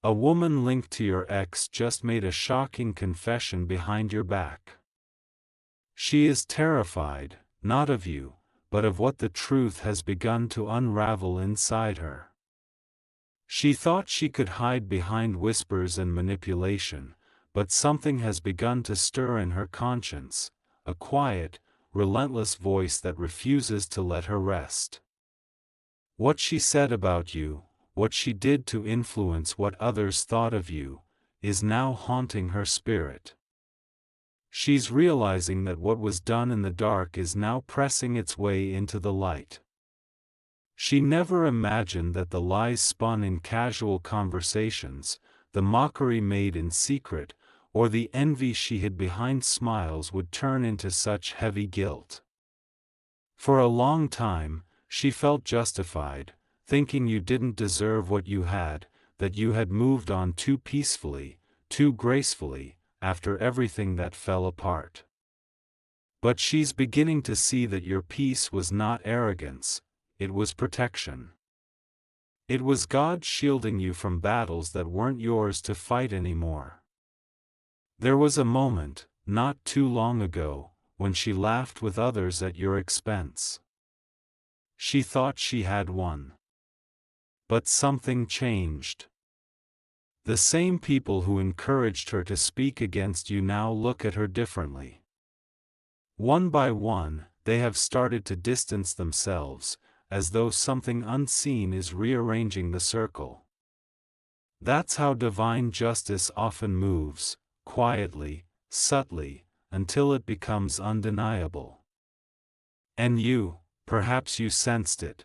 A woman linked to your ex just made a shocking confession behind your back. She is terrified, not of you, but of what the truth has begun to unravel inside her. She thought she could hide behind whispers and manipulation, but something has begun to stir in her conscience, a quiet, relentless voice that refuses to let her rest. What she said about you, what she did to influence what others thought of you, is now haunting her spirit. She's realizing that what was done in the dark is now pressing its way into the light. She never imagined that the lies spun in casual conversations, the mockery made in secret, or the envy she hid behind smiles would turn into such heavy guilt. For a long time, she felt justified, thinking you didn't deserve what you had, that you had moved on too peacefully, too gracefully, after everything that fell apart. But she's beginning to see that your peace was not arrogance, it was protection. It was God shielding you from battles that weren't yours to fight anymore. There was a moment, not too long ago, when she laughed with others at your expense. She thought she had won. But something changed. The same people who encouraged her to speak against you now look at her differently. One by one, they have started to distance themselves, as though something unseen is rearranging the circle. That's how divine justice often moves, quietly, subtly, until it becomes undeniable. And you, perhaps you sensed it.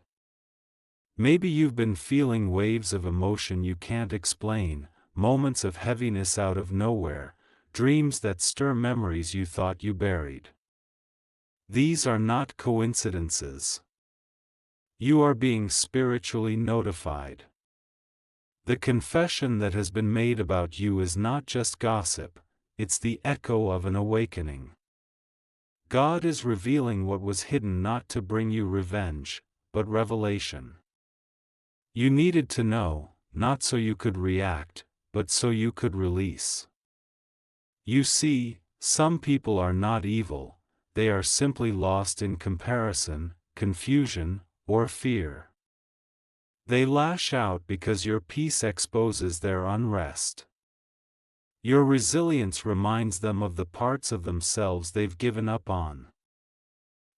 Maybe you've been feeling waves of emotion you can't explain, moments of heaviness out of nowhere, dreams that stir memories you thought you buried. These are not coincidences. You are being spiritually notified. The confession that has been made about you is not just gossip, it's the echo of an awakening. God is revealing what was hidden not to bring you revenge, but revelation. You needed to know, not so you could react, but so you could release. You see, some people are not evil, they are simply lost in comparison, confusion, or fear. They lash out because your peace exposes their unrest. Your resilience reminds them of the parts of themselves they've given up on.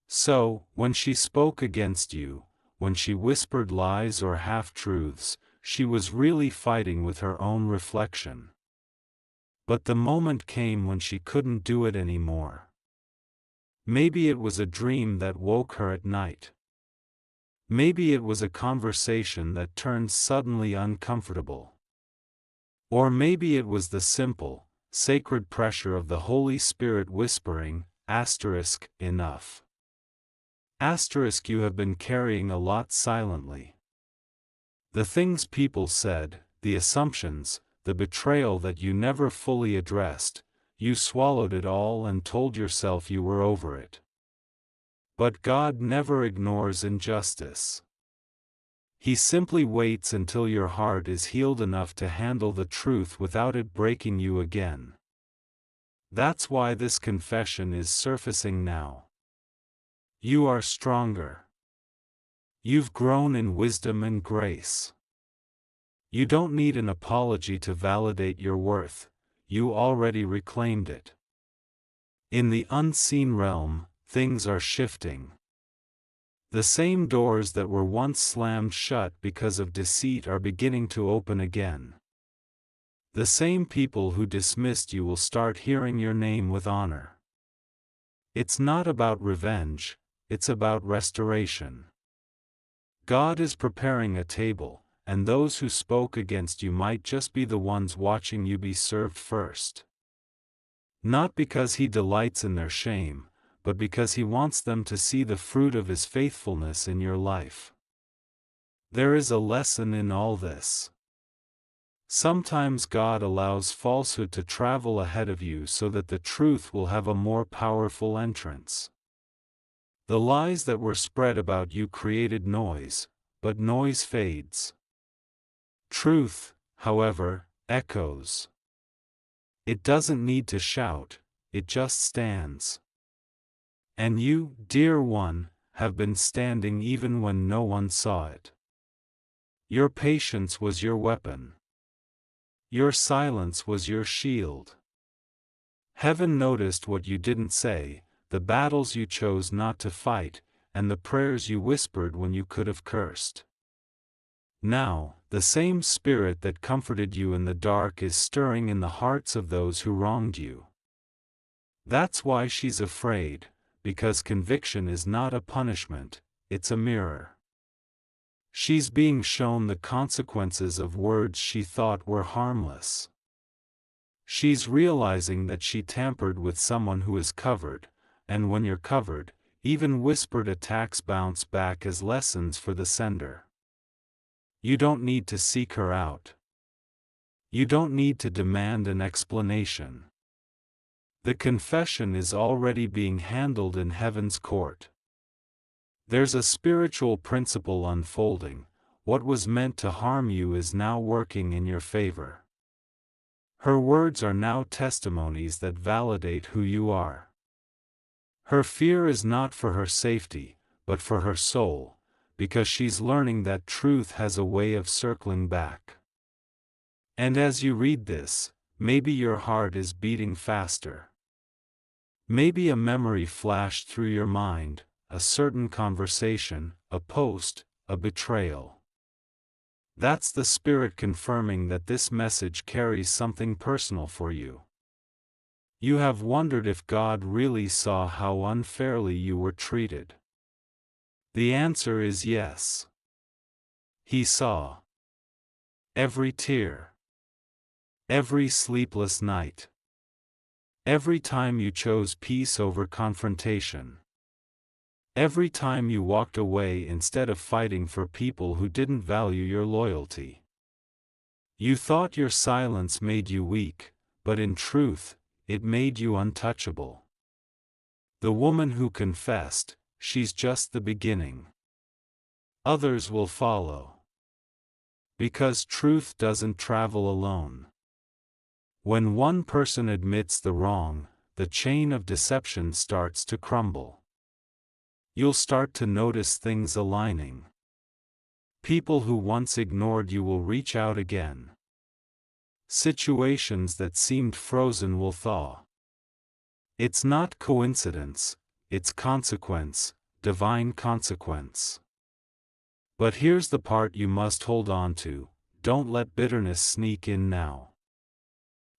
So, when she spoke against you, when she whispered lies or half-truths, she was really fighting with her own reflection. But the moment came when she couldn't do it anymore. Maybe it was a dream that woke her at night. Maybe it was a conversation that turned suddenly uncomfortable. Or maybe it was the simple, sacred pressure of the Holy Spirit whispering, *, enough. You have been carrying a lot silently. The things people said, the assumptions, the betrayal that you never fully addressed, you swallowed it all and told yourself you were over it. But God never ignores injustice. He simply waits until your heart is healed enough to handle the truth without it breaking you again. That's why this confession is surfacing now. You are stronger. You've grown in wisdom and grace. You don't need an apology to validate your worth, you already reclaimed it. In the unseen realm, things are shifting. The same doors that were once slammed shut because of deceit are beginning to open again. The same people who dismissed you will start hearing your name with honor. It's not about revenge, it's about restoration. God is preparing a table, and those who spoke against you might just be the ones watching you be served first. Not because He delights in their shame, but because He wants them to see the fruit of His faithfulness in your life. There is a lesson in all this. Sometimes God allows falsehood to travel ahead of you so that the truth will have a more powerful entrance. The lies that were spread about you created noise, but noise fades. Truth, however, echoes. It doesn't need to shout, it just stands. And you, dear one, have been standing even when no one saw it. Your patience was your weapon. Your silence was your shield. Heaven noticed what you didn't say, the battles you chose not to fight, and the prayers you whispered when you could have cursed. Now, the same spirit that comforted you in the dark is stirring in the hearts of those who wronged you. That's why she's afraid, because conviction is not a punishment, it's a mirror. She's being shown the consequences of words she thought were harmless. She's realizing that she tampered with someone who is covered, and when you're covered, even whispered attacks bounce back as lessons for the sender. You don't need to seek her out. You don't need to demand an explanation. The confession is already being handled in heaven's court. There's a spiritual principle unfolding. What was meant to harm you is now working in your favor. Her words are now testimonies that validate who you are. Her fear is not for her safety, but for her soul, because she's learning that truth has a way of circling back. And as you read this, maybe your heart is beating faster. Maybe a memory flashed through your mind, a certain conversation, a post, a betrayal. That's the Spirit confirming that this message carries something personal for you. You have wondered if God really saw how unfairly you were treated. The answer is yes. He saw every tear, every sleepless night, every time you chose peace over confrontation, every time you walked away instead of fighting for people who didn't value your loyalty. You thought your silence made you weak, but in truth, it made you untouchable. The woman who confessed, she's just the beginning. Others will follow. Because truth doesn't travel alone. When one person admits the wrong, the chain of deception starts to crumble. You'll start to notice things aligning. People who once ignored you will reach out again. Situations that seemed frozen will thaw. It's not coincidence, it's consequence, divine consequence. But here's the part you must hold on to: don't let bitterness sneak in now.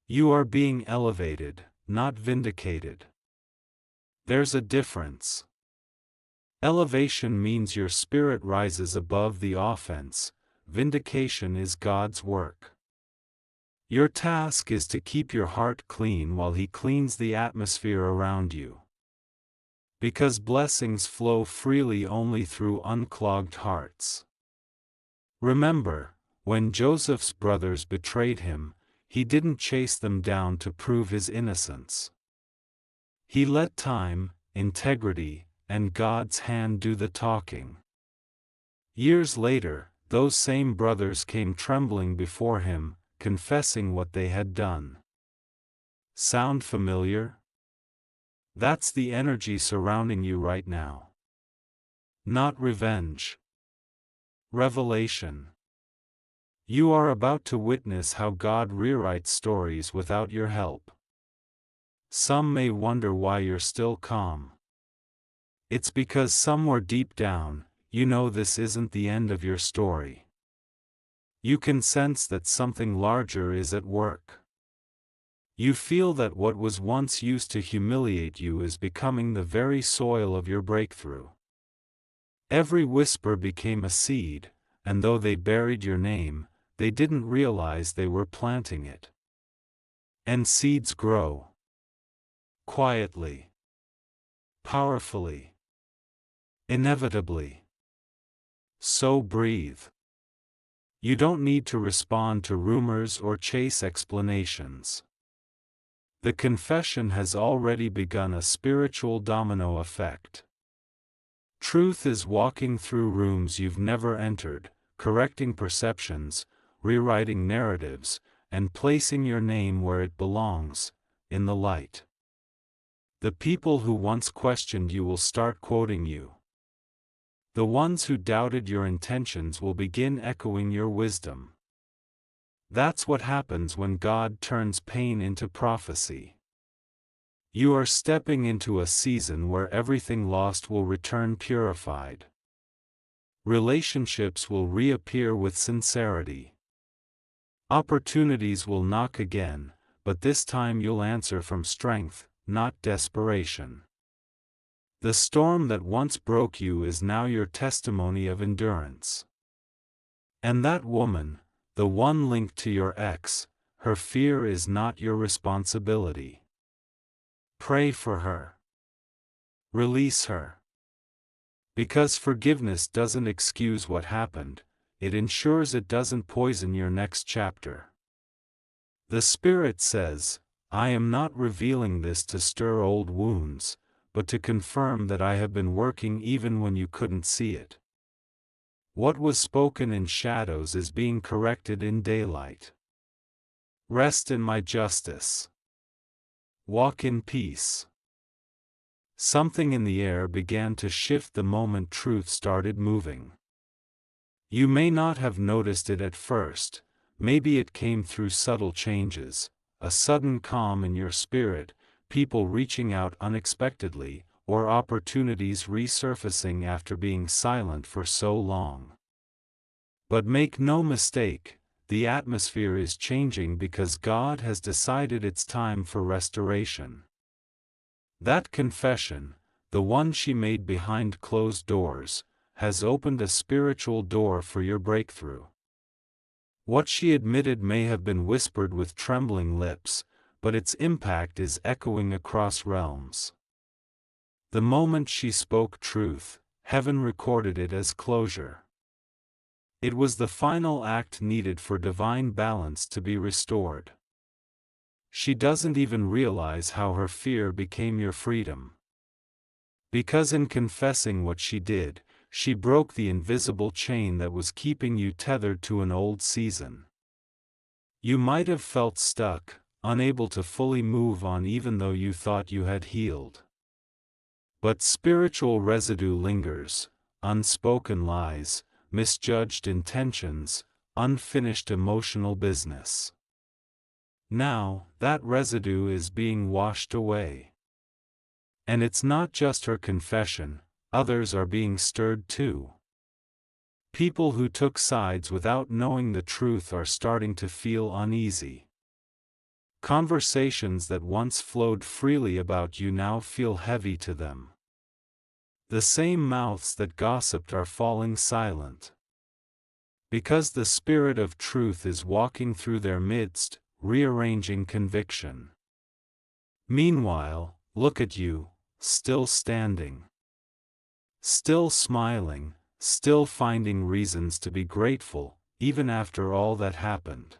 You are being elevated, not vindicated. There's a difference. Elevation means your spirit rises above the offense, vindication is God's work. Your task is to keep your heart clean while He cleans the atmosphere around you. Because blessings flow freely only through unclogged hearts. Remember, when Joseph's brothers betrayed him, he didn't chase them down to prove his innocence. He let time, integrity, and God's hand do the talking. Years later, those same brothers came trembling before him, confessing what they had done. Sound familiar? That's the energy surrounding you right now. Not revenge. Revelation. You are about to witness how God rewrites stories without your help. Some may wonder why you're still calm. It's because somewhere deep down, you know this isn't the end of your story. You can sense that something larger is at work. You feel that what was once used to humiliate you is becoming the very soil of your breakthrough. Every whisper became a seed, and though they buried your name, they didn't realize they were planting it. And seeds grow. Quietly. Powerfully. Inevitably. So breathe. You don't need to respond to rumors or chase explanations. The confession has already begun a spiritual domino effect. Truth is walking through rooms you've never entered, correcting perceptions, rewriting narratives, and placing your name where it belongs, in the light. The people who once questioned you will start quoting you. The ones who doubted your intentions will begin echoing your wisdom. That's what happens when God turns pain into prophecy. You are stepping into a season where everything lost will return purified. Relationships will reappear with sincerity. Opportunities will knock again, but this time you'll answer from strength, not desperation. The storm that once broke you is now your testimony of endurance. And that woman, the one linked to your ex, her fear is not your responsibility. Pray for her. Release her. Because forgiveness doesn't excuse what happened, it ensures it doesn't poison your next chapter. The Spirit says, I am not revealing this to stir old wounds, but to confirm that I have been working even when you couldn't see it. What was spoken in shadows is being corrected in daylight. Rest in my justice. Walk in peace. Something in the air began to shift the moment truth started moving. You may not have noticed it at first, maybe it came through subtle changes, a sudden calm in your spirit, people reaching out unexpectedly, or opportunities resurfacing after being silent for so long. But make no mistake, the atmosphere is changing because God has decided it's time for restoration. That confession, the one she made behind closed doors, has opened a spiritual door for your breakthrough. What she admitted may have been whispered with trembling lips, but its impact is echoing across realms. The moment she spoke truth, heaven recorded it as closure. It was the final act needed for divine balance to be restored. She doesn't even realize how her fear became your freedom. Because in confessing what she did, she broke the invisible chain that was keeping you tethered to an old season. You might have felt stuck, unable to fully move on even though you thought you had healed. But spiritual residue lingers, unspoken lies, misjudged intentions, unfinished emotional business. Now, that residue is being washed away. And it's not just her confession, others are being stirred too. People who took sides without knowing the truth are starting to feel uneasy. Conversations that once flowed freely about you now feel heavy to them. The same mouths that gossiped are falling silent. Because the Spirit of truth is walking through their midst, rearranging conviction. Meanwhile, look at you, still standing. Still smiling, still finding reasons to be grateful, even after all that happened.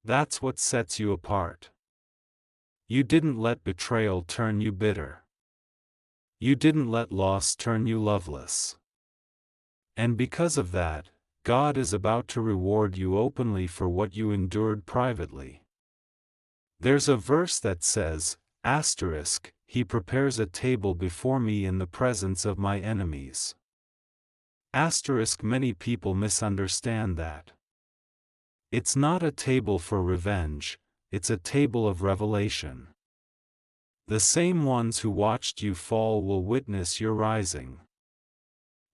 That's what sets you apart. You didn't let betrayal turn you bitter. You didn't let loss turn you loveless. And because of that, God is about to reward you openly for what you endured privately. There's a verse that says, *, He prepares a table before me in the presence of my enemies. *, many people misunderstand that. It's not a table for revenge, it's a table of revelation. The same ones who watched you fall will witness your rising.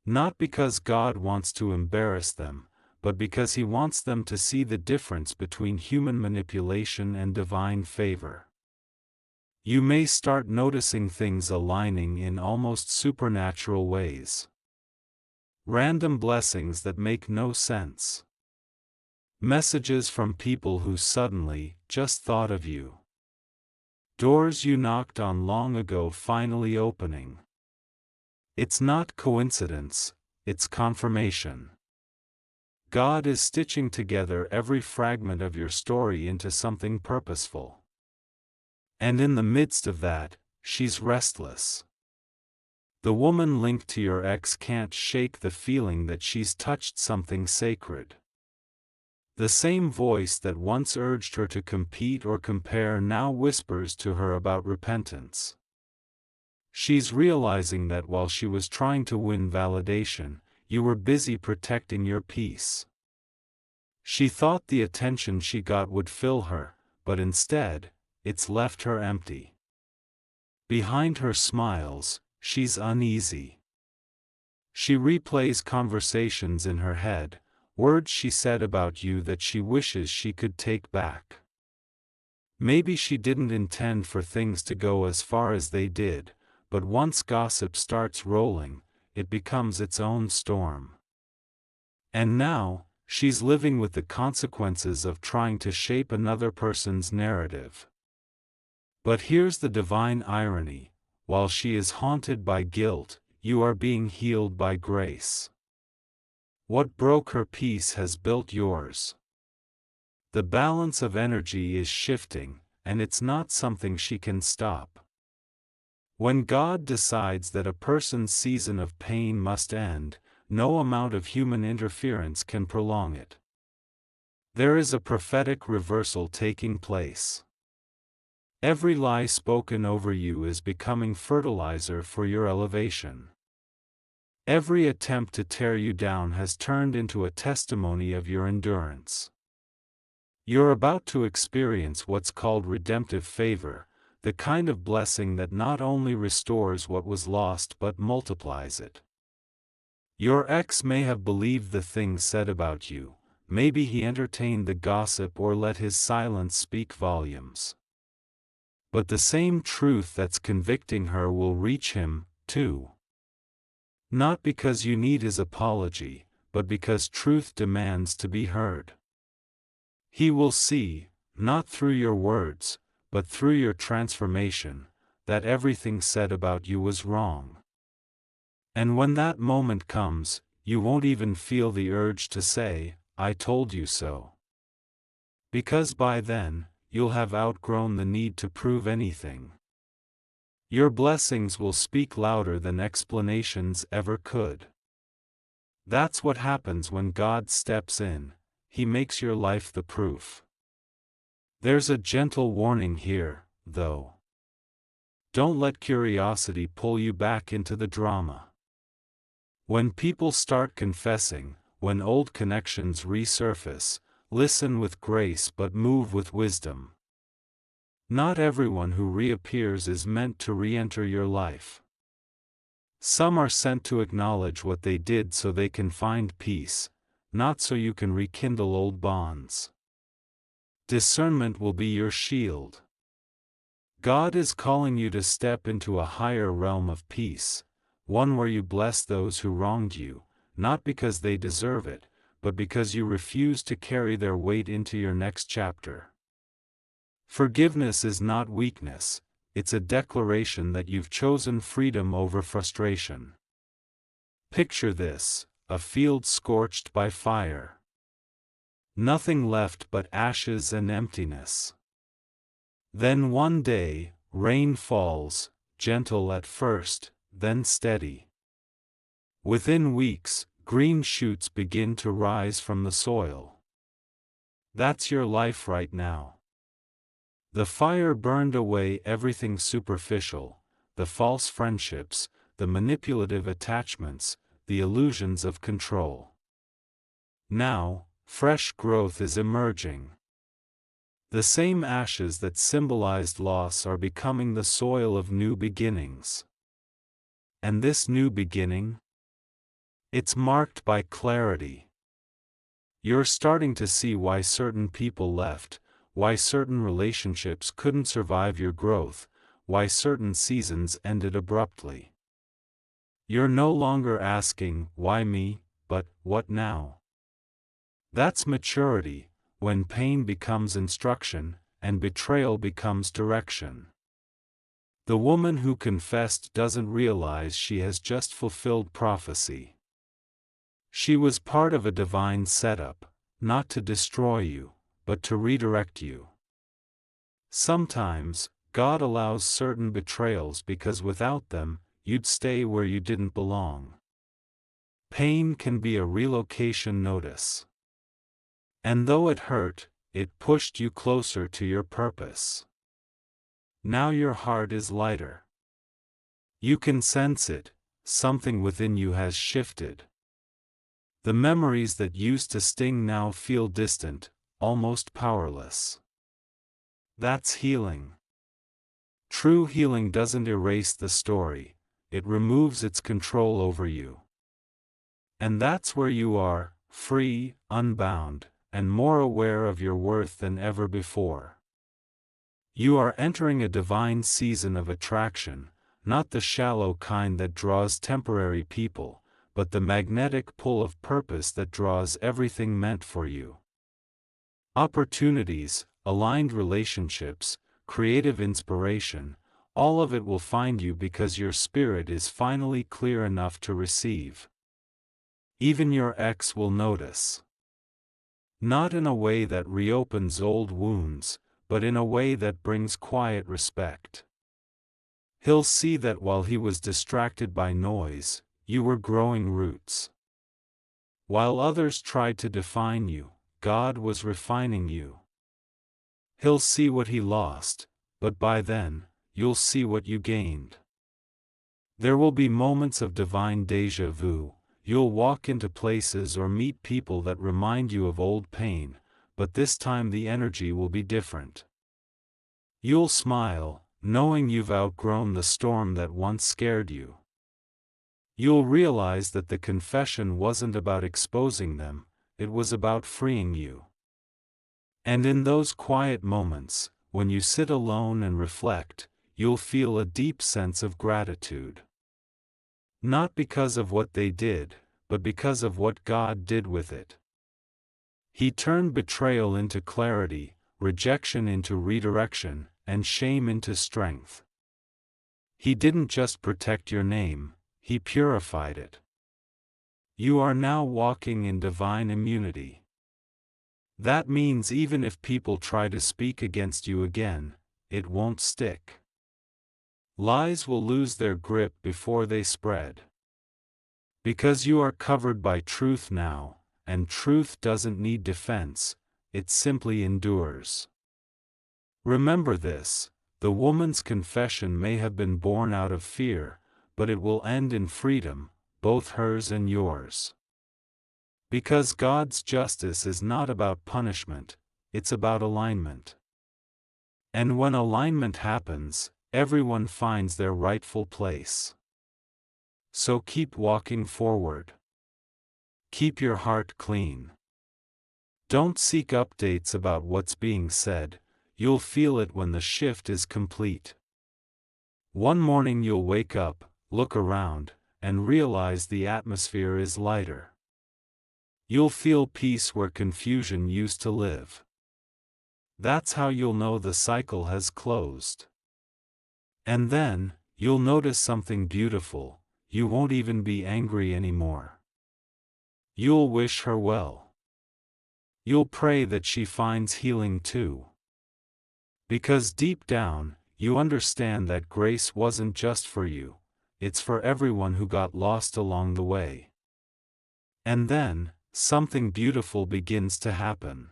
Not because God wants to embarrass them, but because He wants them to see the difference between human manipulation and divine favor. You may start noticing things aligning in almost supernatural ways. Random blessings that make no sense. Messages from people who suddenly just thought of you. Doors you knocked on long ago finally opening. It's not coincidence, it's confirmation. God is stitching together every fragment of your story into something purposeful. And in the midst of that, she's restless. The woman linked to your ex can't shake the feeling that she's touched something sacred. The same voice that once urged her to compete or compare now whispers to her about repentance. She's realizing that while she was trying to win validation, you were busy protecting your peace. She thought the attention she got would fill her, but instead, it's left her empty. Behind her smiles, she's uneasy. She replays conversations in her head, words she said about you that she wishes she could take back. Maybe she didn't intend for things to go as far as they did, but once gossip starts rolling, it becomes its own storm. And now, she's living with the consequences of trying to shape another person's narrative. But here's the divine irony: while she is haunted by guilt, you are being healed by grace. What broke her peace has built yours. The balance of energy is shifting, and it's not something she can stop. When God decides that a person's season of pain must end, no amount of human interference can prolong it. There is a prophetic reversal taking place. Every lie spoken over you is becoming fertilizer for your elevation. Every attempt to tear you down has turned into a testimony of your endurance. You're about to experience what's called redemptive favor, the kind of blessing that not only restores what was lost but multiplies it. Your ex may have believed the things said about you, maybe he entertained the gossip or let his silence speak volumes. But the same truth that's convicting her will reach him, too. Not because you need his apology, but because truth demands to be heard. He will see, not through your words, but through your transformation, that everything said about you was wrong. And when that moment comes, you won't even feel the urge to say, "I told you so." Because by then, you'll have outgrown the need to prove anything. Your blessings will speak louder than explanations ever could. That's what happens when God steps in. He makes your life the proof. There's a gentle warning here, though. Don't let curiosity pull you back into the drama. When people start confessing, when old connections resurface, listen with grace but move with wisdom. Not everyone who reappears is meant to re-enter your life. Some are sent to acknowledge what they did so they can find peace, not so you can rekindle old bonds. Discernment will be your shield. God is calling you to step into a higher realm of peace, one where you bless those who wronged you, not because they deserve it, but because you refuse to carry their weight into your next chapter. Forgiveness is not weakness, it's a declaration that you've chosen freedom over frustration. Picture this: a field scorched by fire. Nothing left but ashes and emptiness. Then one day, rain falls, gentle at first, then steady. Within weeks, green shoots begin to rise from the soil. That's your life right now. The fire burned away everything superficial, the false friendships, the manipulative attachments, the illusions of control. Now, fresh growth is emerging. The same ashes that symbolized loss are becoming the soil of new beginnings. And this new beginning? It's marked by clarity. You're starting to see why certain people left, why certain relationships couldn't survive your growth, why certain seasons ended abruptly. You're no longer asking, "Why me?" but "What now?" That's maturity, when pain becomes instruction, and betrayal becomes direction. The woman who confessed doesn't realize she has just fulfilled prophecy. She was part of a divine setup, not to destroy you, but to redirect you. Sometimes, God allows certain betrayals because without them, you'd stay where you didn't belong. Pain can be a relocation notice. And though it hurt, it pushed you closer to your purpose. Now your heart is lighter. You can sense it, something within you has shifted. The memories that used to sting now feel distant, almost powerless. That's healing. True healing doesn't erase the story, it removes its control over you. And that's where you are, free, unbound, and more aware of your worth than ever before. You are entering a divine season of attraction, not the shallow kind that draws temporary people, but the magnetic pull of purpose that draws everything meant for you. Opportunities, aligned relationships, creative inspiration, all of it will find you because your spirit is finally clear enough to receive. Even your ex will notice. Not in a way that reopens old wounds, but in a way that brings quiet respect. He'll see that while he was distracted by noise, you were growing roots. While others tried to define you, God was refining you. He'll see what he lost, but by then, you'll see what you gained. There will be moments of divine déjà vu. You'll walk into places or meet people that remind you of old pain, but this time the energy will be different. You'll smile, knowing you've outgrown the storm that once scared you. You'll realize that the confession wasn't about exposing them, it was about freeing you. And in those quiet moments, when you sit alone and reflect, you'll feel a deep sense of gratitude. Not because of what they did, but because of what God did with it. He turned betrayal into clarity, rejection into redirection, and shame into strength. He didn't just protect your name, he purified it. You are now walking in divine immunity. That means even if people try to speak against you again, it won't stick. Lies will lose their grip before they spread. Because you are covered by truth now, and truth doesn't need defense, it simply endures. Remember this, the woman's confession may have been born out of fear, but it will end in freedom, both hers and yours. Because God's justice is not about punishment, it's about alignment. And when alignment happens, everyone finds their rightful place. So keep walking forward. Keep your heart clean. Don't seek updates about what's being said, you'll feel it when the shift is complete. One morning you'll wake up, look around, and realize the atmosphere is lighter. You'll feel peace where confusion used to live. That's how you'll know the cycle has closed. And then, you'll notice something beautiful, you won't even be angry anymore. You'll wish her well. You'll pray that she finds healing too. Because deep down, you understand that grace wasn't just for you, it's for everyone who got lost along the way. And then, something beautiful begins to happen.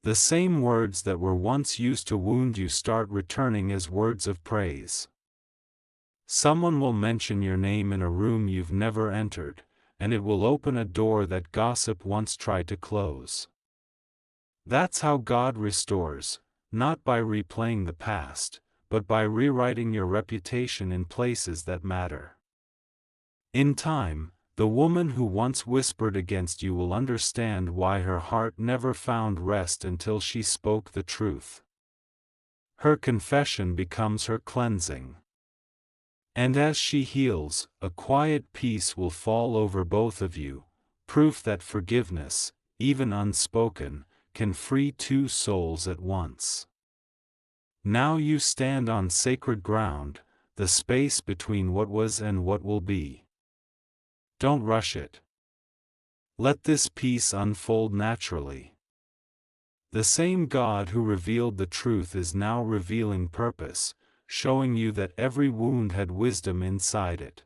The same words that were once used to wound you start returning as words of praise. Someone will mention your name in a room you've never entered, and it will open a door that gossip once tried to close. That's how God restores, not by replaying the past, but by rewriting your reputation in places that matter. In time, the woman who once whispered against you will understand why her heart never found rest until she spoke the truth. Her confession becomes her cleansing. And as she heals, a quiet peace will fall over both of you, proof that forgiveness, even unspoken, can free two souls at once. Now you stand on sacred ground, the space between what was and what will be. Don't rush it. Let this peace unfold naturally. The same God who revealed the truth is now revealing purpose, showing you that every wound had wisdom inside it.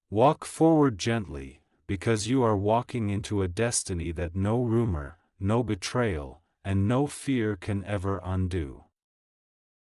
Walk forward gently, because you are walking into a destiny that no rumor, no betrayal, and no fear can ever undo.